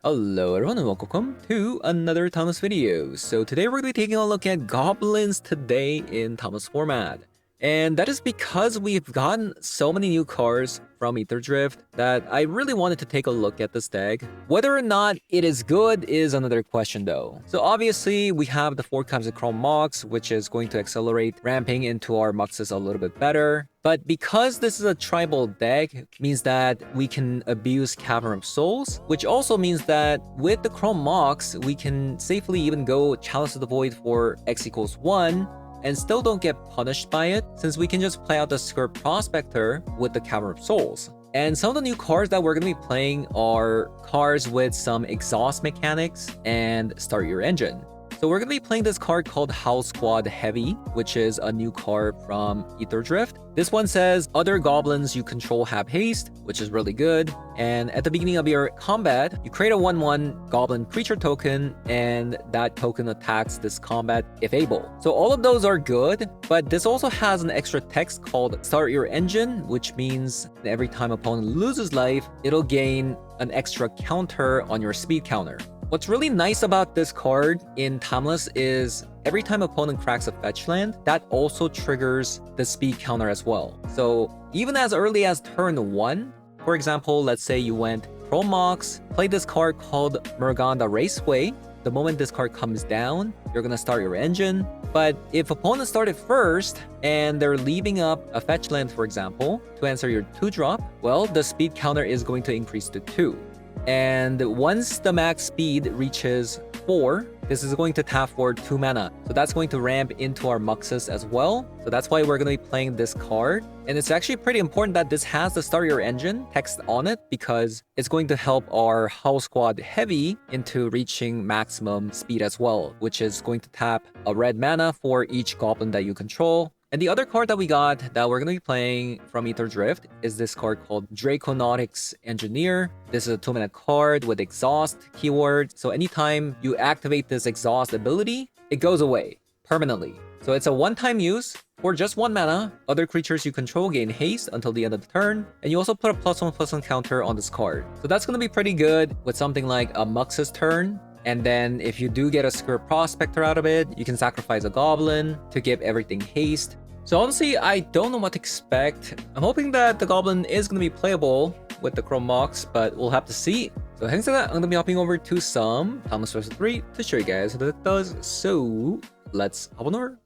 Hello everyone and welcome to another Thomas video. So today we're going to be taking a look at Goblins today in Thomas format. And that is because we've gotten so many new cards from Aetherdrift that I really wanted to take a look at this deck. Whether or not it is good is another question though. So obviously we have the 4 kinds of Chrome Mox, which is going to accelerate ramping into our Muxes a little bit better. But because this is a tribal deck, means that we can abuse Cavern of Souls, which also means that with the Chrome Mox, we can safely even go Chalice of the Void for X=1, and still don't get punished by it, since we can just play out the Skirt Prospector with the Cavern of Souls. And some of the new cards that we're going to be playing are cards with some exhaust mechanics and Start Your Engine. So we're going to be playing this card called House Squad Heavy, which is a new card from Aetherdrift. This one says, other goblins you control have haste, which is really good. And at the beginning of your combat, you create a 1/1 goblin creature token, and that token attacks this combat if able. So all of those are good, but this also has an extra text called Start Your Engine, which means every time opponent loses life, it'll gain an extra counter on your speed counter. What's really nice about this card in Timeless is every time opponent cracks a fetch land, that also triggers the speed counter as well. So even as early as turn 1, for example, let's say you went Pro Mox, play this card called Murganda Raceway. The moment this card comes down, you're gonna start your engine. But if opponent started first and they're leaving up a fetch land, for example, to answer your 2-drop, well, the speed counter is going to increase to 2. And once the max speed reaches 4, this is going to tap for 2 mana. So that's going to ramp into our Muxes as well. So that's why we're going to be playing this card. And it's actually pretty important that this has the Start Your Engine text on it, because it's going to help our House Squad Heavy into reaching maximum speed as well, which is going to tap a red mana for each goblin that you control. And the other card that we got that we're going to be playing from Aetherdrift is this card called Draconautics Engineer. This is a 2-mana card with exhaust keyword. So anytime you activate this exhaust ability, it goes away permanently. So it's a one-time use for just 1 mana. Other creatures you control gain haste until the end of the turn. And you also put a +1/+1 counter on this card. So that's going to be pretty good with something like a Mux's turn. And then if you do get a Skirt Prospector out of it, you can sacrifice a Goblin to give everything haste. So honestly, I don't know what to expect. I'm hoping that the Goblin is going to be playable with the Chrome Mox, but we'll have to see. So thanks to that, I'm going to be hopping over to some Thomas vs. 3 to show you guys how that does. So let's hop on over.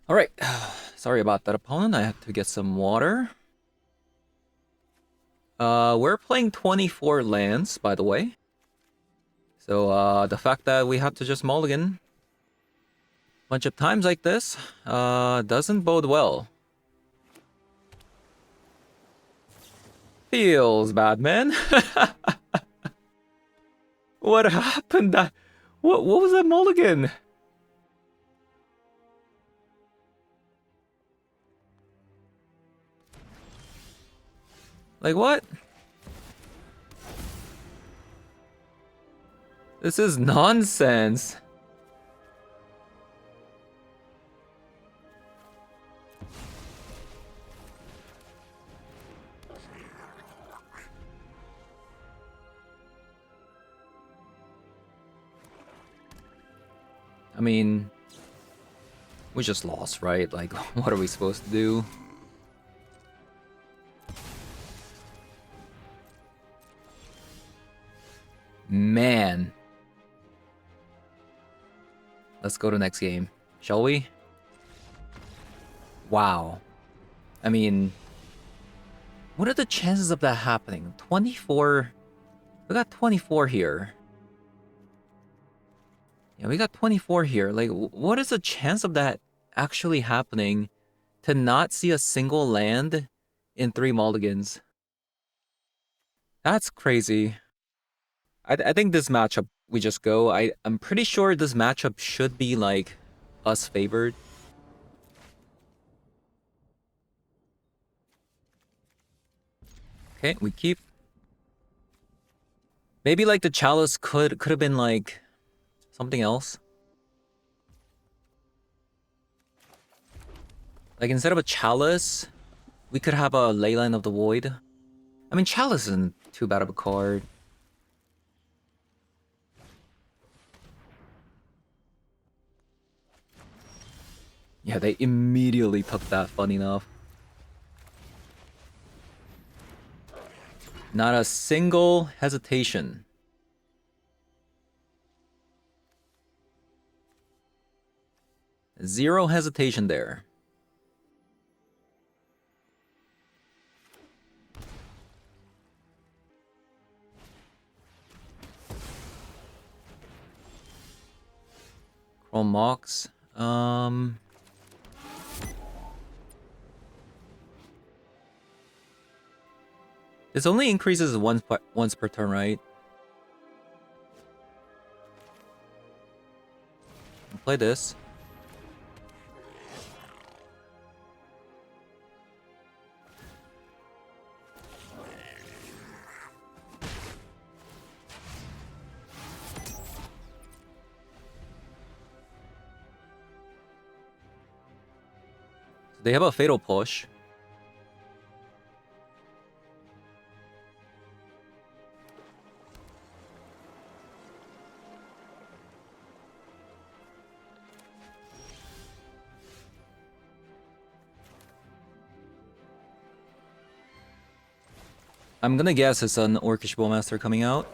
Alright, sorry about that, opponent. I have to get some water. We're playing 24 lands, by the way. So the fact that we have to just mulligan a bunch of times like this doesn't bode well. Feels bad, man. What happened? What was that mulligan? Like what? This is nonsense. I mean, we just lost, right? Like, what are we supposed to do? Man. Let's go to next game, shall we? Wow. I mean, what are the chances of that happening? 24. We got 24 here. Yeah, we got 24 here. Like, what is the chance of that actually happening to not see a single land in 3 mulligans? That's crazy. I think this matchup, we just go. I'm pretty sure this matchup should be, like, us favored. Okay, we keep. Maybe, like, the Chalice could have been, like, something else. Like, instead of a Chalice, we could have a Leyline of the Void. I mean, Chalice isn't too bad of a card. Yeah, they immediately took that, funny enough. Not a single hesitation. Zero hesitation there. Chrome Mox. This only increases once per turn, right? I'll play this. They have a Fatal Push. I'm gonna guess it's an Orcish Bowmaster coming out.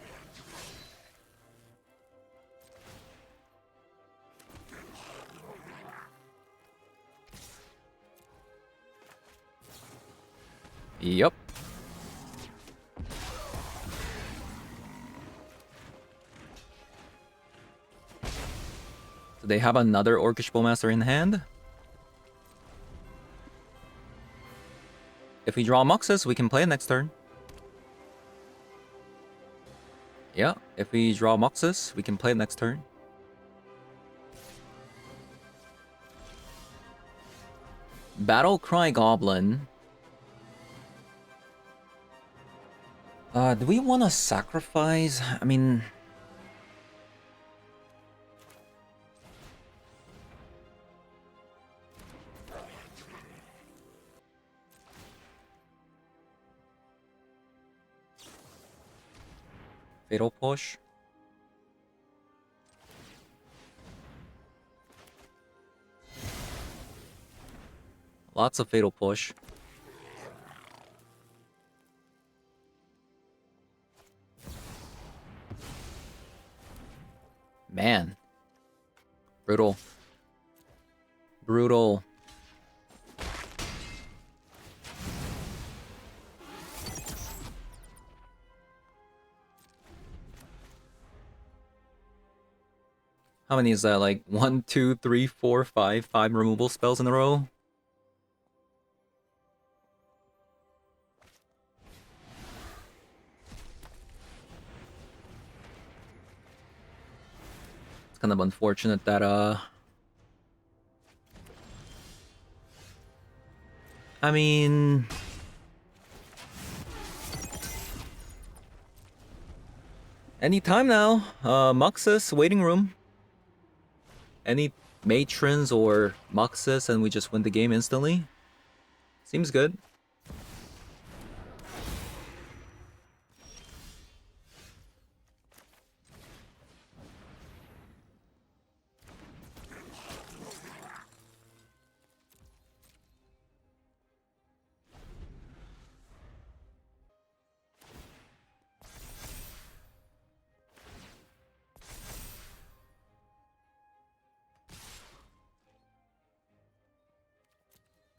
Yup. So they have another Orcish Bowmaster in hand. If we draw Moxus, we can play it next turn. Yeah, if we draw Moxus, we can play it next turn. Battle Cry Goblin. Do we want to sacrifice? I mean... Fatal Push. Lots of Fatal Push. Man. Brutal. Brutal. How many is that? Like 1, 2, 3, 4, 5, 5 removal spells in a row? It's kind of unfortunate that I mean, anytime now. Muxus, waiting room. Any matrons or Muxus and we just win the game instantly. Seems good.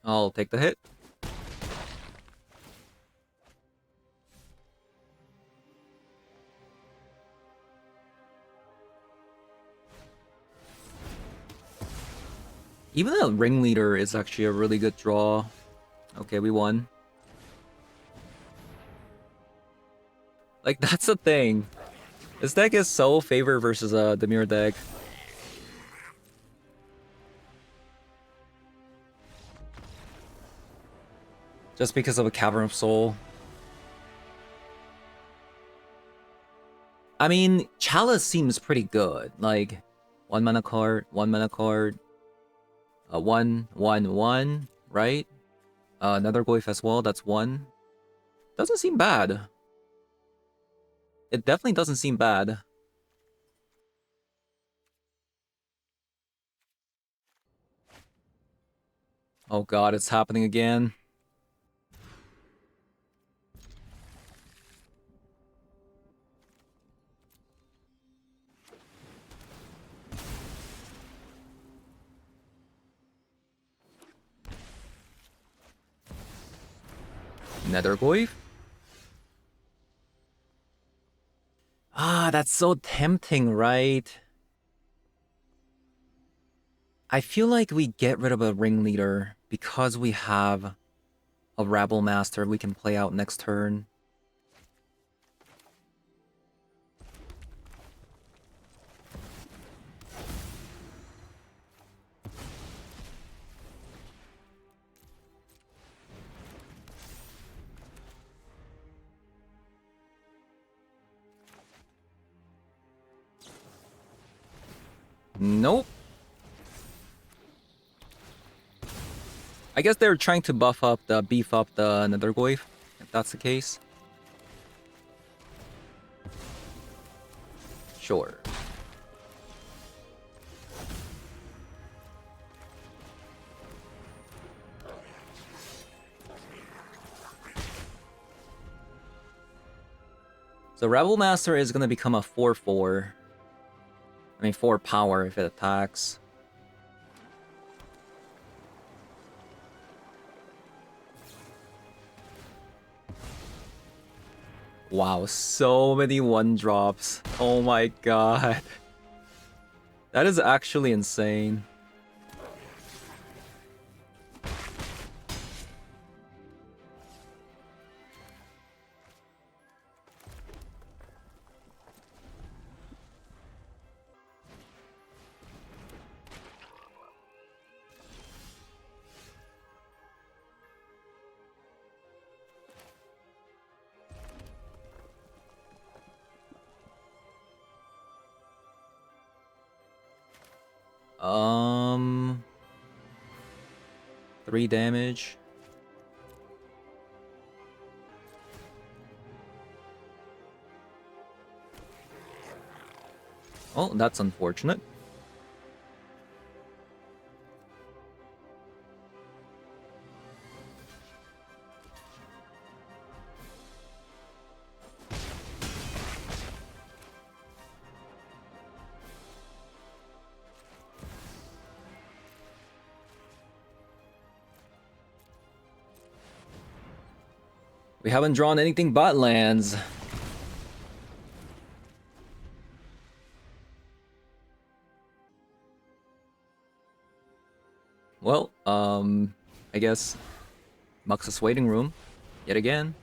I'll take the hit. Even a ringleader is actually a really good draw. Okay, we won. Like, that's the thing. This deck is so favored versus the mirror deck. Just because of a Cavern of Soul. I mean, Chalice seems pretty good. Like, 1 mana card, 1 mana card. 1, 1, 1, right? Another Goyf as well, that's 1. Doesn't seem bad. It definitely doesn't seem bad. Oh god, it's happening again. Nethergoyf? Ah, that's so tempting, right? I feel like we get rid of a ringleader because we have a Rabble Master we can play out next turn. Nope. I guess they're trying to beef up the Nethergoyf, if that's the case. Sure. So Rebel Master is gonna become a 4/4. I mean 4 power if it attacks. Wow, so many 1-drops. Oh my god. That is actually insane. Um, 3 damage. Oh, that's unfortunate. We haven't drawn anything but lands. Well, I guess Muxus waiting room, yet again.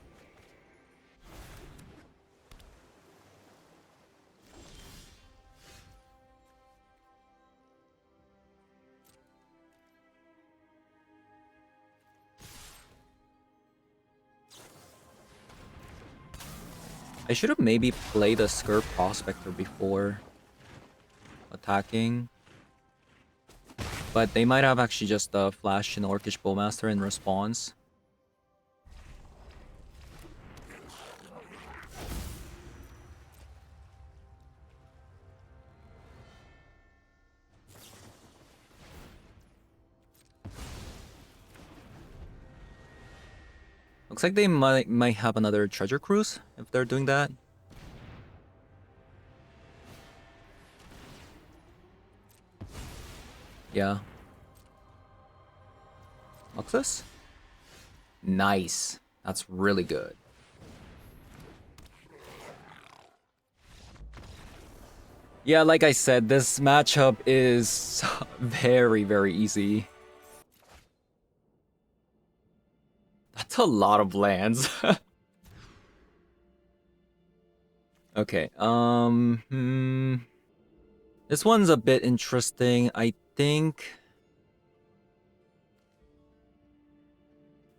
I should have maybe played a Skur Prospector before attacking. But they might have actually just flashed an Orcish Bowmaster in response. Looks like they might have another Treasure Cruise if they're doing that. Yeah. Muxus? Nice. That's really good. Yeah, like I said, this matchup is very, very easy. That's a lot of lands. Okay, this one's a bit interesting. I think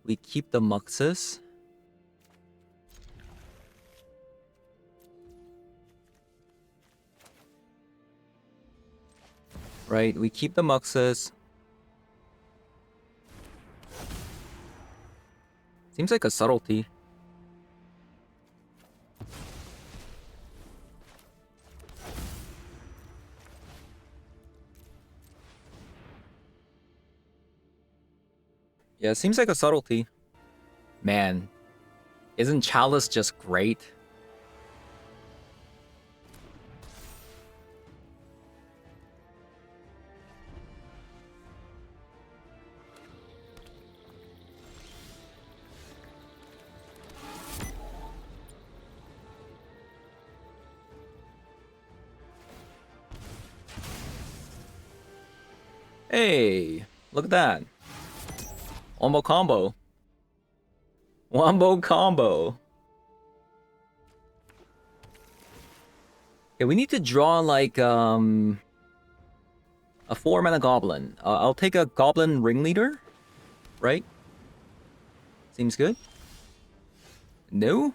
we keep the Muxus. Right, we keep the Muxus. Seems like a subtlety. Yeah, it seems like a subtlety. Man, isn't Chalice just great? Hey, look at that. Wombo combo. Wombo combo. Okay, we need to draw like a 4-mana goblin. I'll take a goblin ringleader, right? Seems good. No?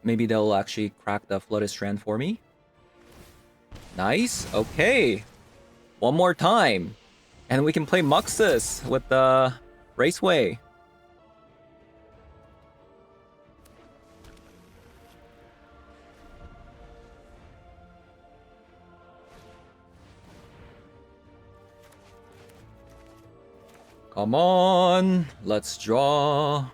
Maybe they'll actually crack the Flooded Strand for me. Nice. Okay. One more time. And we can play Muxus with the Raceway. Come on. Let's draw.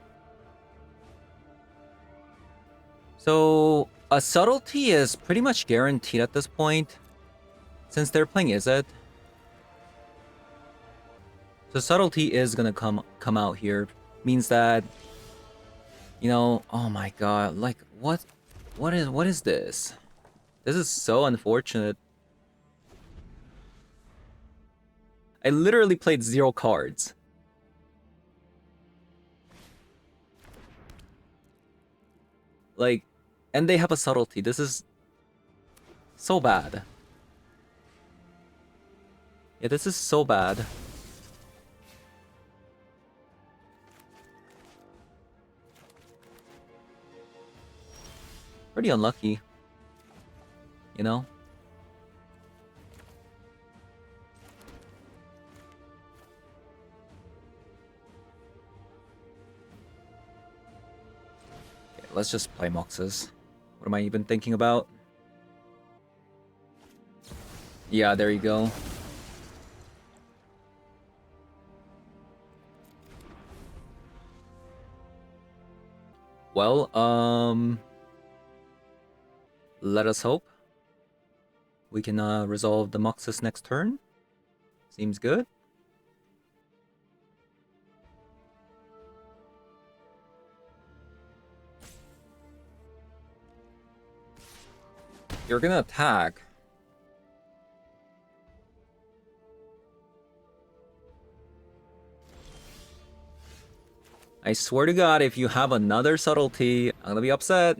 So, a subtlety is pretty much guaranteed at this point, since they're playing Izzet. So subtlety is gonna come out here. Means that, you know, oh my god, like what is this? This is so unfortunate. I literally played 0 cards. Like, and they have a subtlety. This is so bad. Yeah, this is so bad. Pretty unlucky. You know? Okay, let's just play Moxes. What am I even thinking about? Yeah, there you go. Well, let us hope we can resolve the Moxus next turn. Seems good. You're gonna attack. I swear to God, if you have another subtlety, I'm gonna be upset.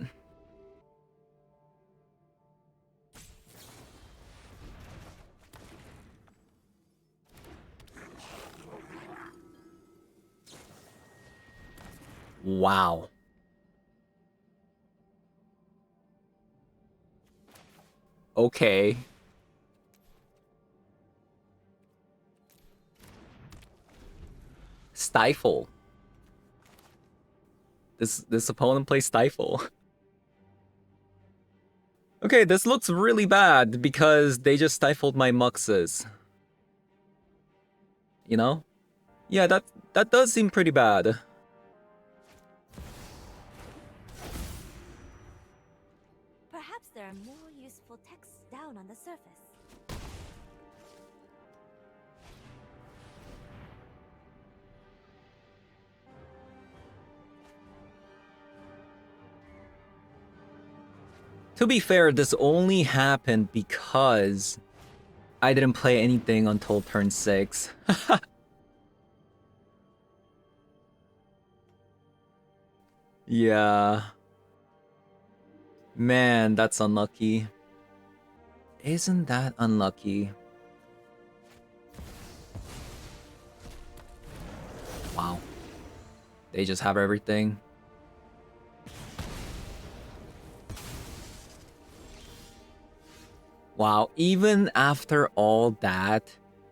Wow. Okay. Stifle. This opponent plays Stifle. Okay, this looks really bad because they just stifled my Muxes. You know? Yeah, that does seem pretty bad. Perhaps there are more useful texts down on the surface. To be fair, this only happened because I didn't play anything until turn 6. Yeah. Man, that's unlucky. Isn't that unlucky? Wow. They just have everything. Wow, even after all that,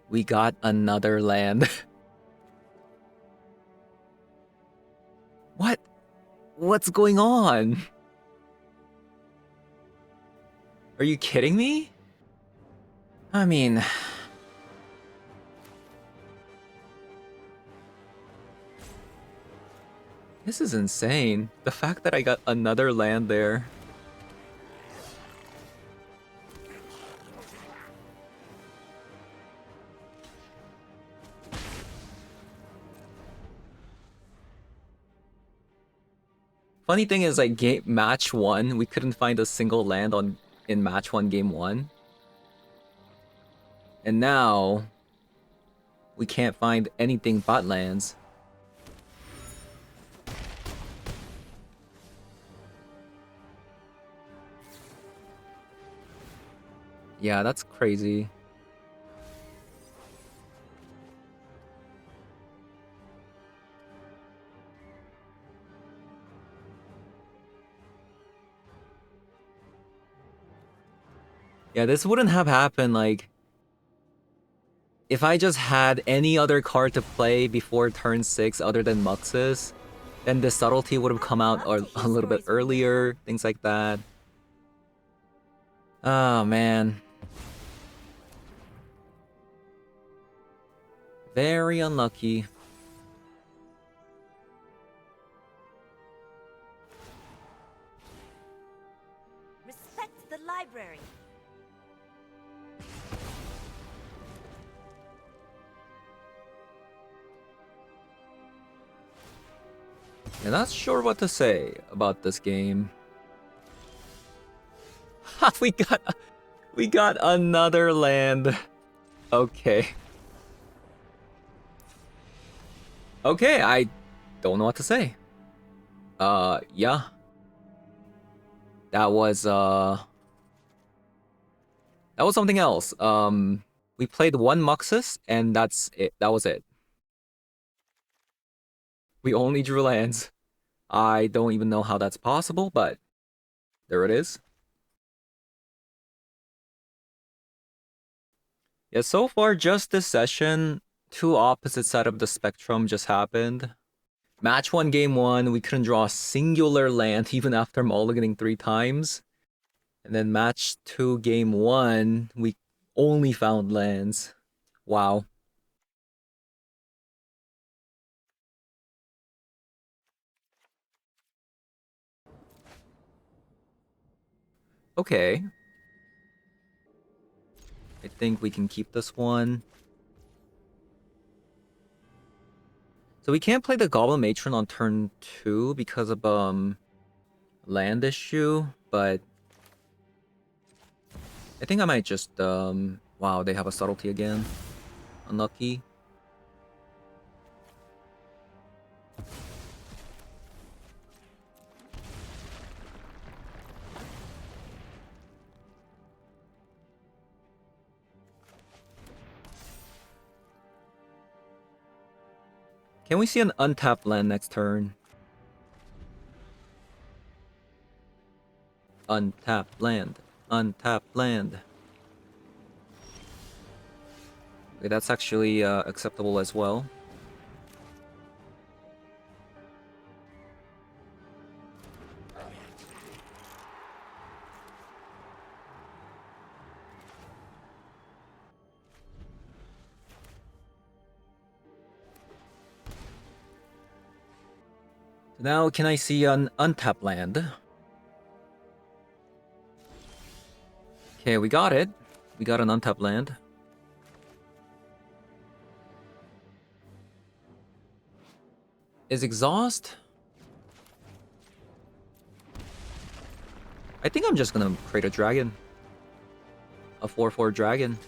we got another land. What? What's going on? Are you kidding me? I mean... This is insane. The fact that I got another land there. Funny thing is, like, match 1, we couldn't find a single land in match 1, game 1. And now, we can't find anything but lands. Yeah, that's crazy. Yeah, this wouldn't have happened, like... If I just had any other card to play before turn 6 other than Muxus, then the subtlety would have come out a little bit earlier, things like that. Oh, man. Very unlucky. Respect the library. Yeah, not sure what to say about this game. Ha, we got another land. Okay. Okay, I don't know what to say. Yeah. That was something else. We played one Muxus and that's it. That was it. We only drew lands. I don't even know how that's possible, but there it is. Yeah, so far just this session, two opposite side of the spectrum just happened. Match 1, game 1, we couldn't draw a singular land even after mulliganing 3 times. And then match 2, game 1, we only found lands. Wow. Okay. I think we can keep this one. So we can't play the Goblin Matron on turn 2 because of land issue, but I think I might just wow, they have a subtlety again. Unlucky. Can we see an untapped land next turn? Untapped land. Untapped land. Okay, that's actually acceptable as well. Now, can I see an untapped land? Okay, we got it. We got an untapped land. Is exhaust? I think I'm just gonna create a dragon. A 4/4 dragon.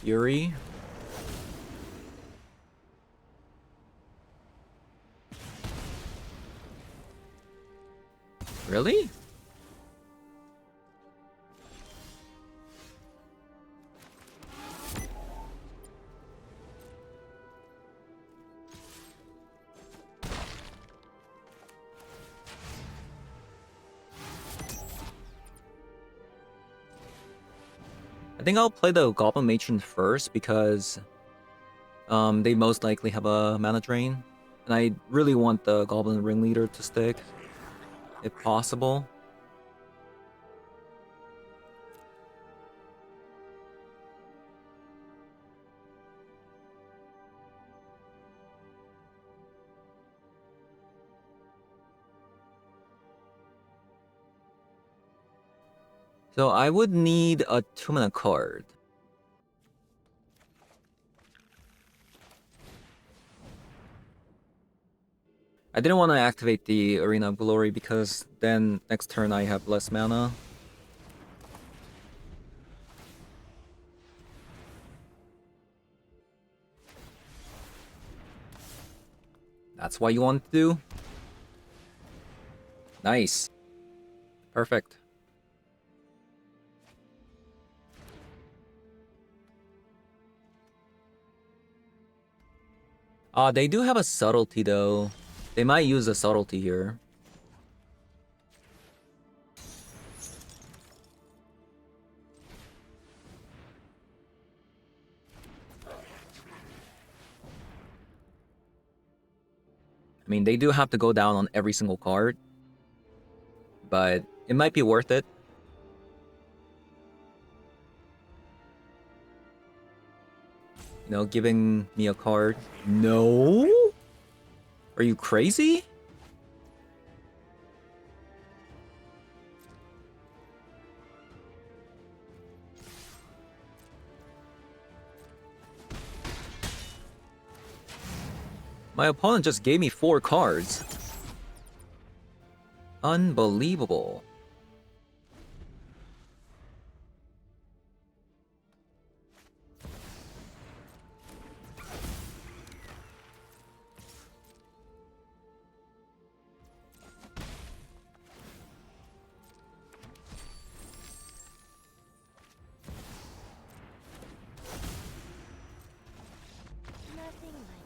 Fury. Really? I think I'll play the Goblin Matron first because they most likely have a mana drain. And I really want the Goblin Ringleader to stick, if possible. So I would need a 2-mana card. I didn't want to activate the Arena of Glory because then next turn I have less mana. That's what you want to do? Nice. Perfect. They do have a subtlety though. They might use a subtlety here. I mean, they do have to go down on every single card, but it might be worth it. You know, giving me a card. No? Are you crazy? My opponent just gave me 4 cards. Unbelievable.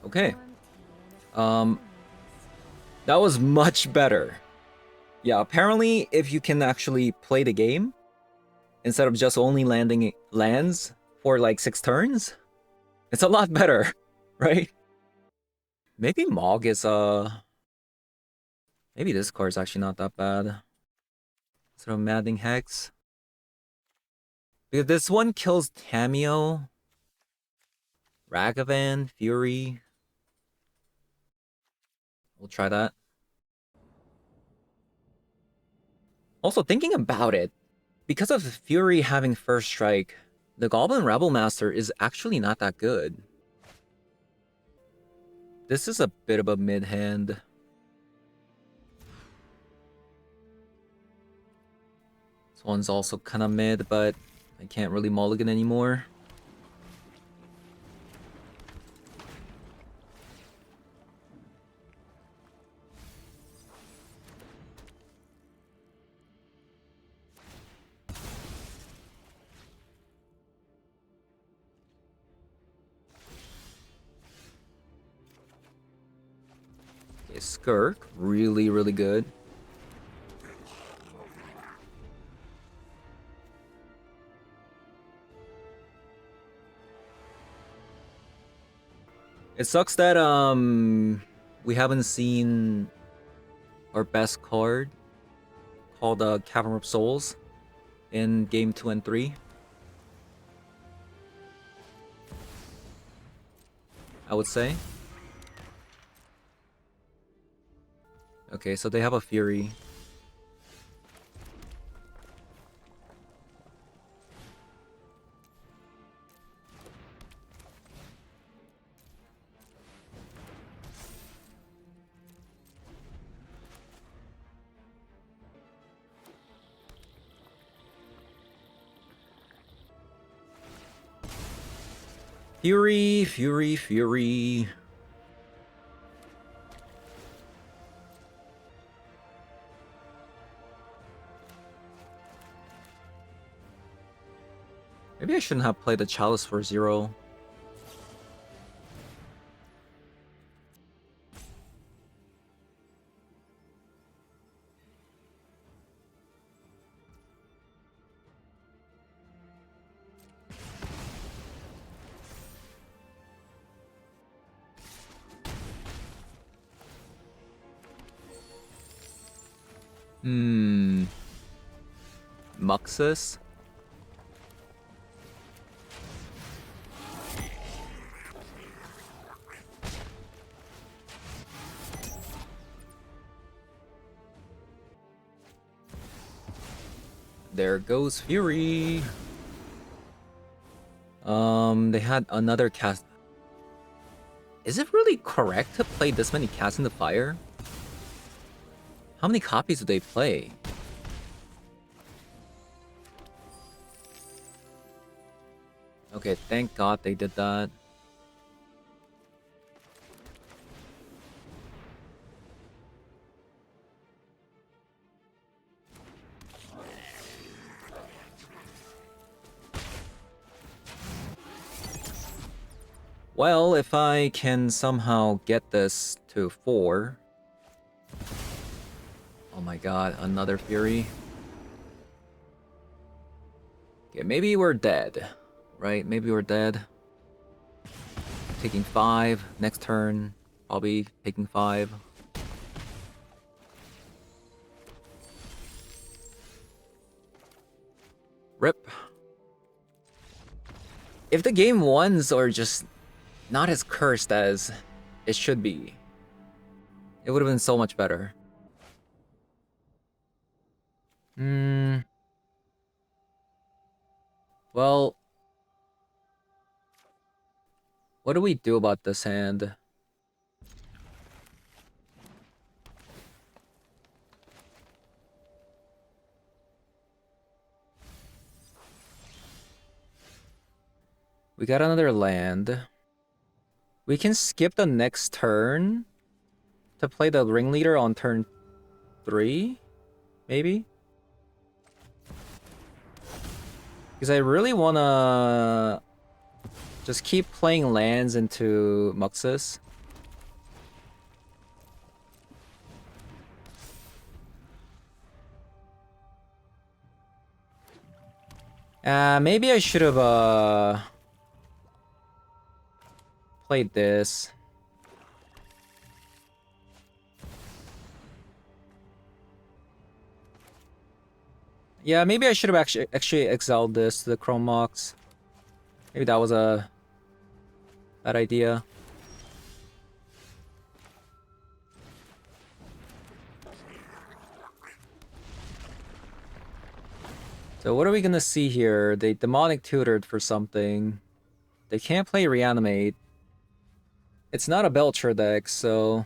Okay. That was much better. Yeah, apparently if you can actually play the game instead of just only landing lands for like 6 turns, it's a lot better, right? Maybe Mog is maybe this card's actually not that bad. Sort of Maddening Hex. Because this one kills Tamio, Ragavan, Fury. We'll try that. Also, thinking about it, because of Fury having first strike, the Goblin Rebel Master is actually not that good. This is a bit of a mid-hand. This one's also kind of mid, but I can't really mulligan anymore. Okay, Skirk, really, really good. It sucks that we haven't seen our best card called Cavern of Souls in game 2 and 3. I would say. Okay, so they have a Fury. Fury, Fury, Fury. Maybe I shouldn't have played the Chalice for 0. Muxus? There goes Fury. They had another cast. Is it really correct to play this many casts in the fire? How many copies do they play? Okay, thank God they did that. Well, if I can somehow get this to 4. Oh my god, another Fury. Okay, maybe we're dead. Right? Maybe we're dead. Taking 5. Next turn, probably taking 5. Rip. If the game ones are just not as cursed as it should be, it would have been so much better. Well, what do we do about this hand? We got another land. We can skip the next turn to play the ringleader on turn 3, maybe? Because I really wanna just keep playing lands into Muxus. Maybe I should have played this. Yeah, maybe I should have actually exiled this to the Chrome Mox. Maybe that was a bad idea. So what are we gonna see here? They demonic tutored for something. They can't play reanimate. It's not a Belcher deck, so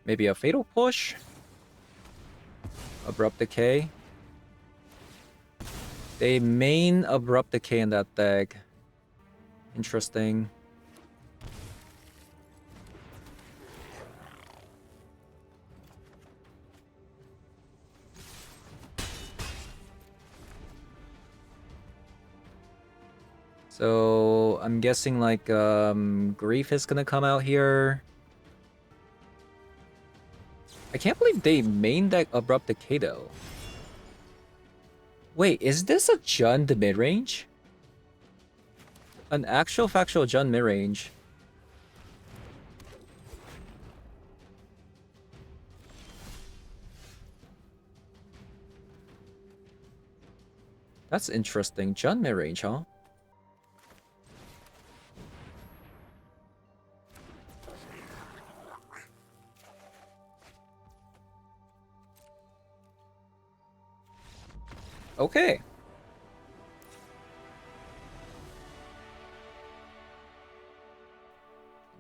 maybe a Fatal Push? Abrupt Decay? They main Abrupt Decay in that deck. Interesting. So I'm guessing like Grief is gonna come out here. I can't believe they main deck Abrupt Decay though. Wait, is this a Jund midrange? An actual factual Jund midrange. That's interesting. Jund midrange, huh? Okay.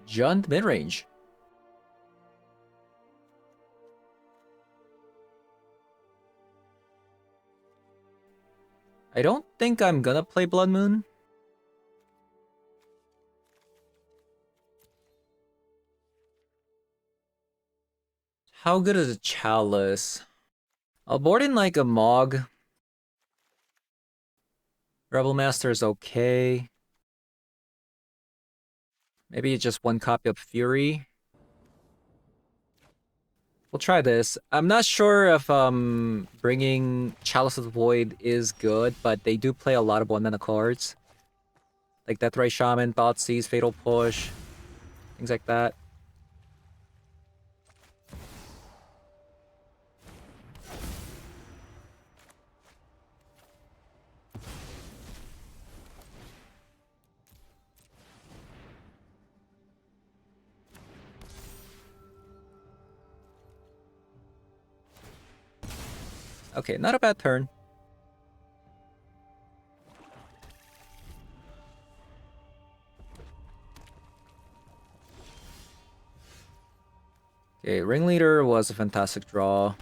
Jund midrange. I don't think I'm gonna play Blood Moon. How good is a Chalice? I'll board in like a Mog. Rebel Master is okay. Maybe just one copy of Fury. We'll try this. I'm not sure if bringing Chalice of the Void is good, but they do play a lot of 1-mana cards. Like Deathray Shaman, Thoughtseize, Fatal Push, things like that. Okay, not a bad turn. Okay, Ringleader was a fantastic draw.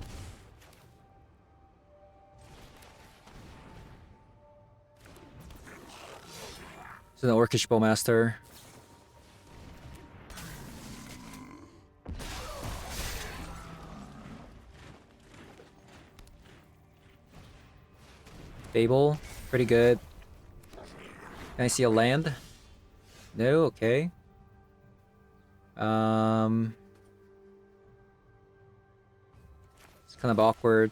It's an Orcish Bowmaster. Fable, pretty good. Can I see a land? No, okay. It's kind of awkward.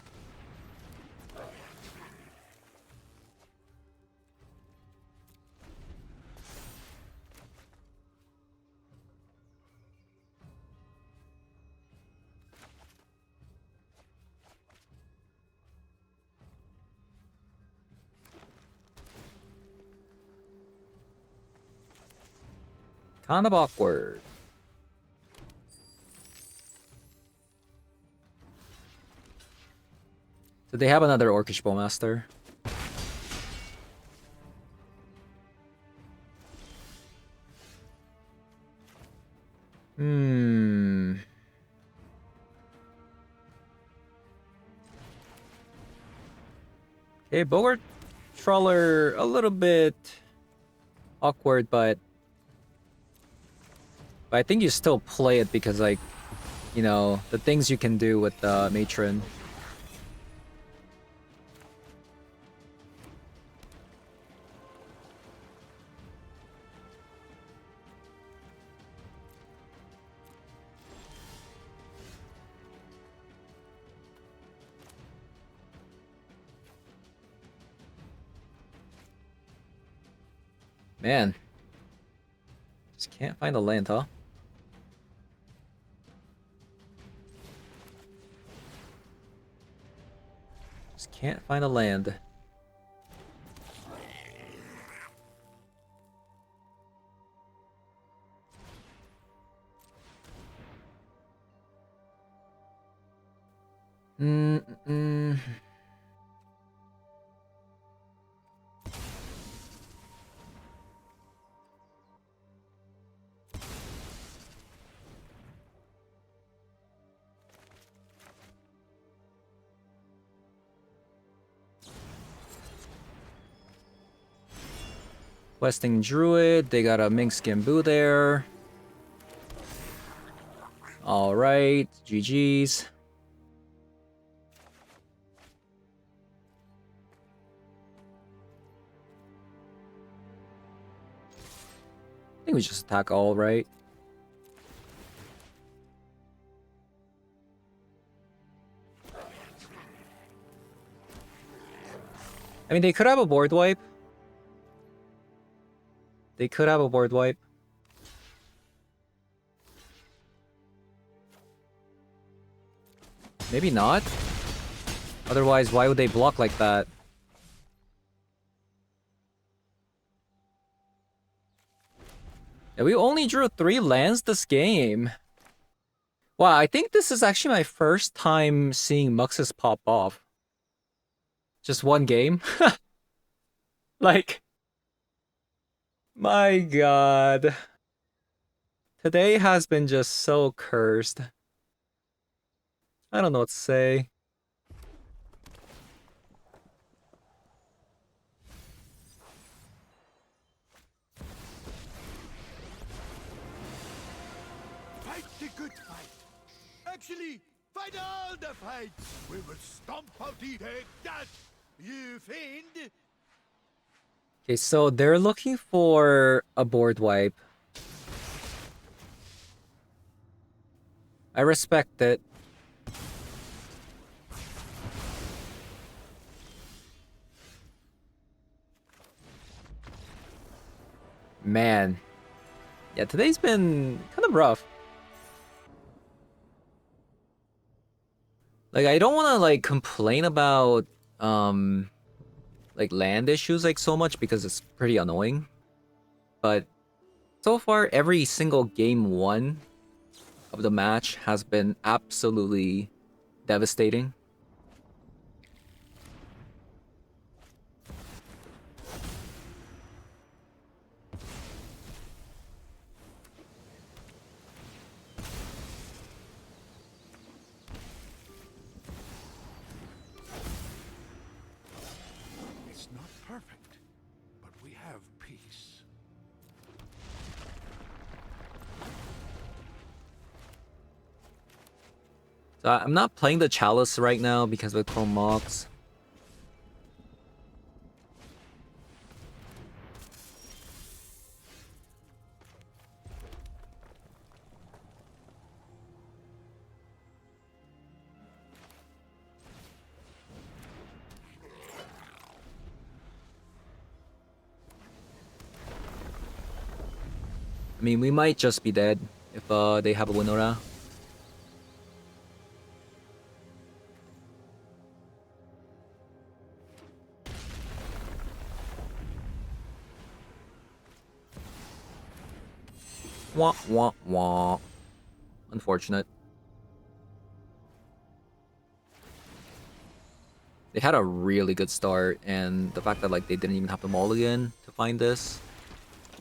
Kind of awkward. So they have another Orcish Bowmaster. Okay, Bogart Trawler, a little bit awkward, but I think you still play it because, like, you know, the things you can do with the Matron. Man. Just can't find a land, huh? Just can't find a land. Questing Druid, they got a Mink Skin Boo there. Alright, GG's. I think we just attack all, right? I mean, they could have a board wipe. They could have a board wipe. Maybe not. Otherwise, why would they block like that? Yeah, we only drew 3 lands this game. Wow, I think this is actually my first time seeing Muxus pop off. Just one game? Like, my god. Today has been just so cursed. I don't know what to say. Actually, final the fight. We will stomp out the take that, you fiend. Okay, so they're looking for a board wipe. I respect it. Man. Yeah, today's been kind of rough. Like, I don't want to, like, complain about, like, land issues, like, so much because it's pretty annoying. But so far, every single game won of the match has been absolutely devastating. It's not perfect, but we have peace. So I'm not playing the Chalice right now because of Chrome Mox. I mean, we might just be dead if they have a Winora. Wah, wah, wah. Unfortunate. They had a really good start, and the fact that like they didn't even have to mulligan to find this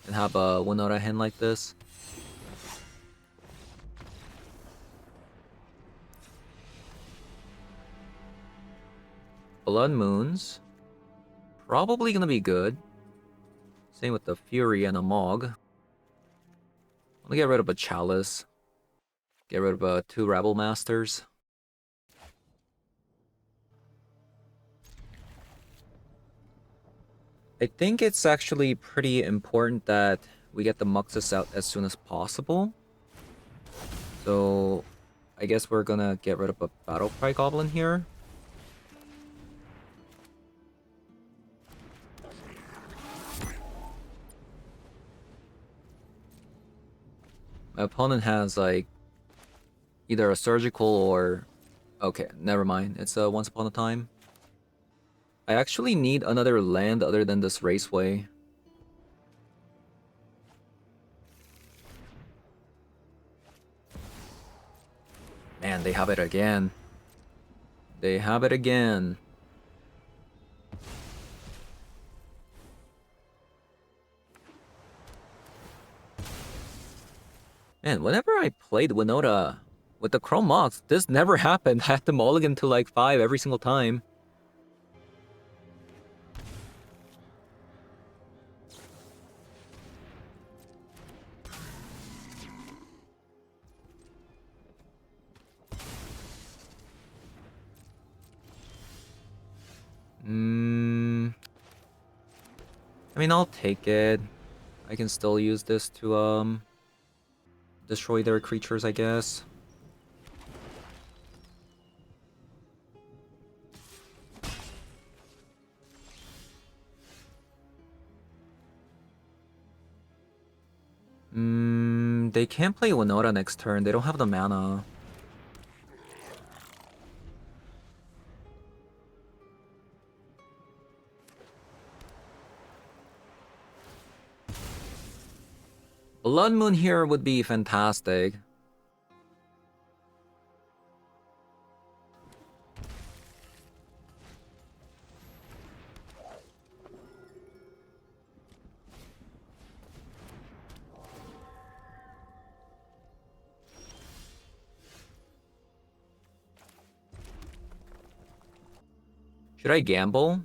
and have a Winota hand like this. Blood Moons. Probably gonna be good. Same with the Fury and a Mog. I'm gonna get rid of a Chalice. Get rid of 2 Rebel Masters. I think it's actually pretty important that we get the Muxus out as soon as possible. So I guess we're gonna get rid of a Battle Cry Goblin here. My opponent has like either a surgical or... Okay, never mind. It's a Once Upon a Time. I actually need another land other than this Raceway. Man, they have it again. They have it again. Man, whenever I played Winota with the Chrome Mox, this never happened. I had to mulligan to like 5 every single time. I mean, I'll take it. I can still use this to destroy their creatures, I guess. They can't play Winota next turn. They don't have the mana. Blood Moon here would be fantastic. Should I gamble?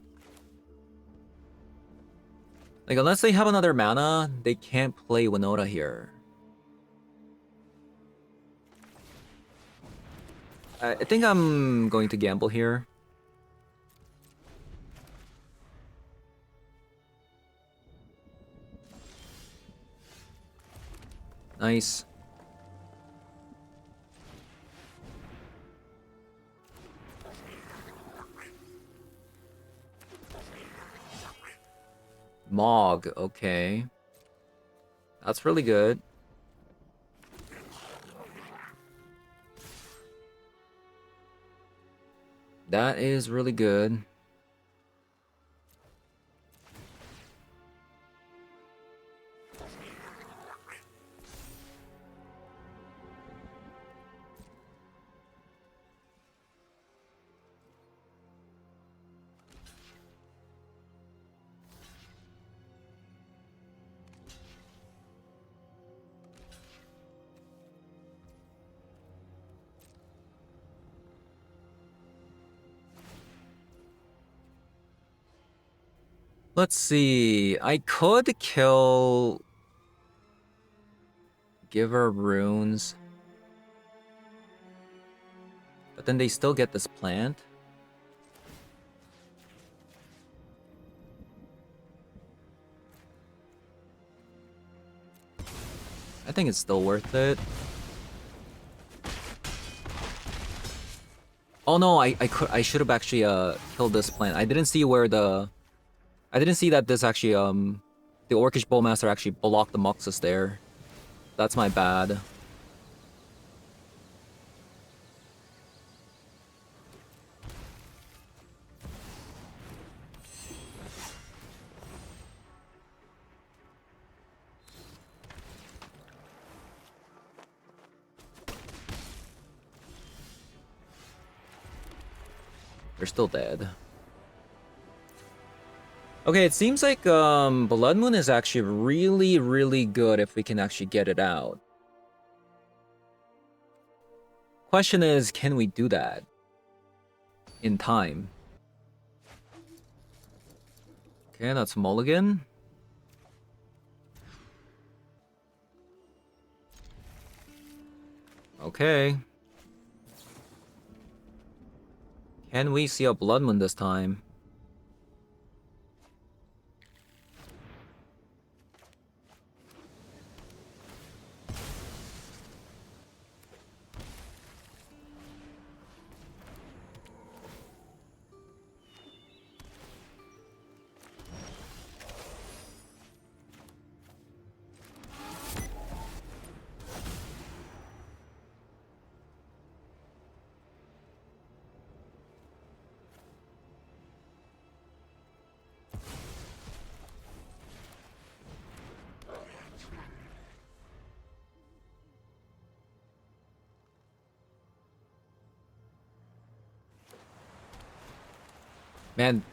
Like, unless they have another mana, they can't play Winota here. I think I'm going to gamble here. Nice. Mog, okay. That's really good. That is really good. Let's see. I could kill... Give her runes. But then they still get this plant. I think it's still worth it. Oh no, I should have actually killed this plant. I didn't see where the... I didn't see that this actually the Orcish Bowmaster actually blocked the Moxus there. That's my bad. They're still dead. Okay, it seems like Blood Moon is actually really, really good if we can actually get it out. Question is, can we do that in time? Okay, that's Mulligan. Okay. Can we see a Blood Moon this time? Man,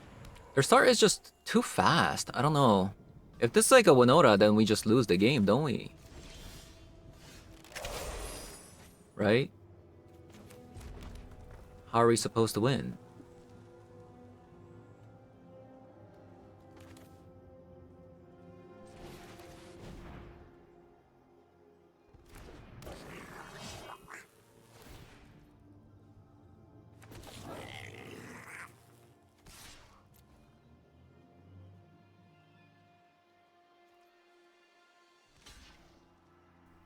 their start is just too fast. I don't know. If this is like a Winota, then we just lose the game, don't we? Right? How are we supposed to win?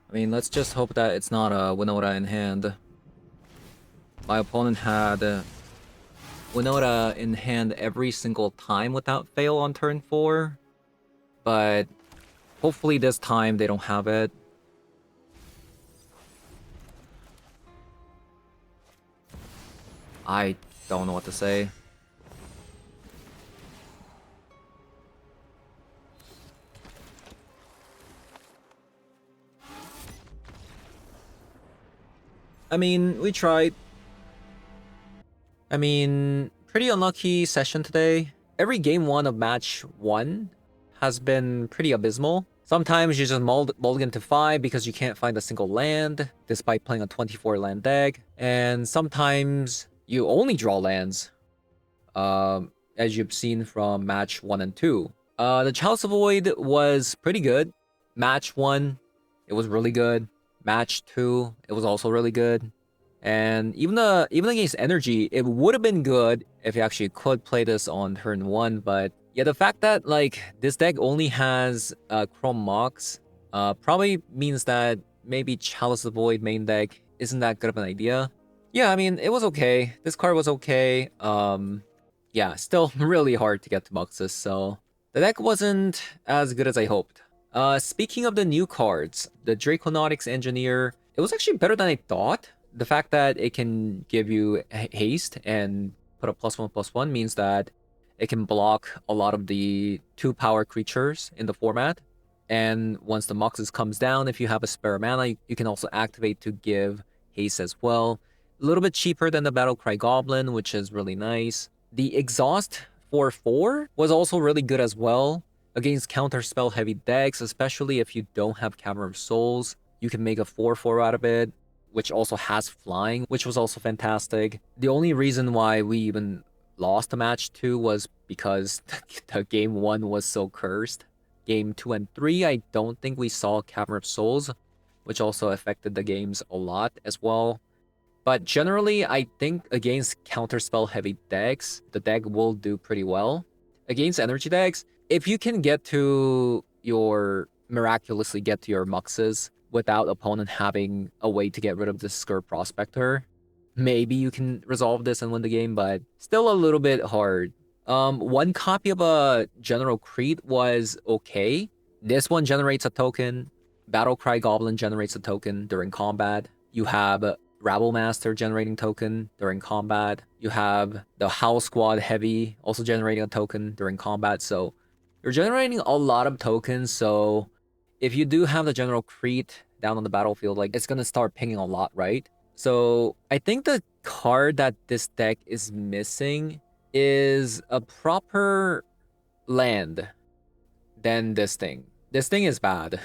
I mean, let's just hope that it's not a Winota in hand. My opponent had Winota in hand every single time without fail on turn 4. But hopefully this time they don't have it. I don't know what to say. I mean, we tried. I mean, pretty unlucky session today. Every game 1 of match 1 has been pretty abysmal. Sometimes you just mulligan to 5 because you can't find a single land, despite playing a 24 land deck. And sometimes you only draw lands, as you've seen from match 1 and 2. The Chalice of Void was pretty good. Match 1, it was really good. Match 2, it was also really good. And even against energy, it would have been good if you actually could play this on turn 1, but yeah, the fact that like this deck only has Chrome Mox probably means that maybe Chalice the Void main deck isn't that good of an idea. Yeah, I mean, it was okay. This card was okay. Yeah, still really hard to get to Moxes, so the deck wasn't as good as I hoped. Speaking of the new cards, the Draconautics Engineer, it was actually better than I thought. The fact that it can give you haste and put a +1/+1 means that it can block a lot of the 2-power creatures in the format. And once the Moxes comes down, if you have a spare mana, you can also activate to give haste as well. A little bit cheaper than the Battlecry Goblin, which is really nice. The Exhaust 4/4 was also really good as well against counterspell heavy decks, especially if you don't have Cavern of Souls. You can make a 4/4 out of it, which also has flying, which was also fantastic. The only reason why we even lost the match 2 was because the game 1 was so cursed. Game 2 and 3, I don't think we saw Cavern of Souls, which also affected the games a lot as well. But generally, I think against counterspell heavy decks, the deck will do pretty well. Against energy decks, if you can miraculously get to your Muxes without opponent having a way to get rid of the Skur Prospector, maybe you can resolve this and win the game, but still a little bit hard. One copy of a General Creed was okay. This one generates a token. Battlecry Goblin generates a token during combat. You have Rabble Master generating token during combat. You have the Howl Squad Heavy also generating a token during combat. So you're generating a lot of tokens. So if you do have the General Creed down on the battlefield, like it's gonna start pinging a lot, right? So I think the card that this deck is missing is a proper land than this thing. This thing is bad.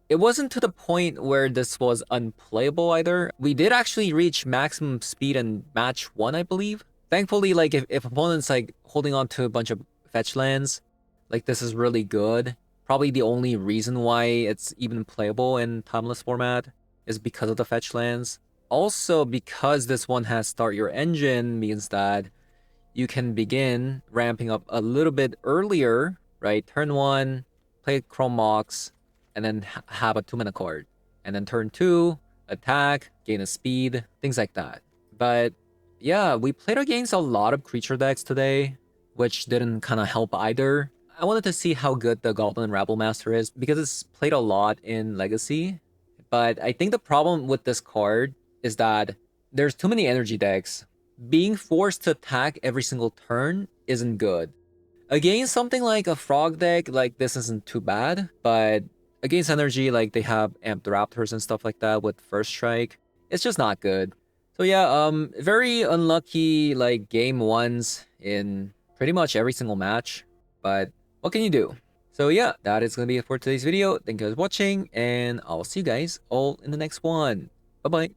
It wasn't to the point where this was unplayable either. We did actually reach maximum speed in match 1, I believe. Thankfully, like if opponents like holding on to a bunch of fetch lands, like this is really good. Probably the only reason why it's even playable in Timeless format is because of the fetch lands. Also, because this one has Start Your Engine means that you can begin ramping up a little bit earlier, right? Turn 1, play Chrome Mox, and then have a 2-mana card. And then turn 2, attack, gain a speed, things like that. But yeah, we played against a lot of creature decks today, which didn't kind of help either. I wanted to see how good the Goblin Rabble Master is, because it's played a lot in Legacy. But I think the problem with this card is that there's too many energy decks. Being forced to attack every single turn isn't good. Against something like a Frog deck, like this isn't too bad, but against energy, like they have Amped Raptors and stuff like that with First Strike, it's just not good. So yeah, very unlucky like game 1s in pretty much every single match, but what can you do? So yeah, that is gonna be it for today's video. Thank you guys for watching, and I'll see you guys all in the next one. Bye bye.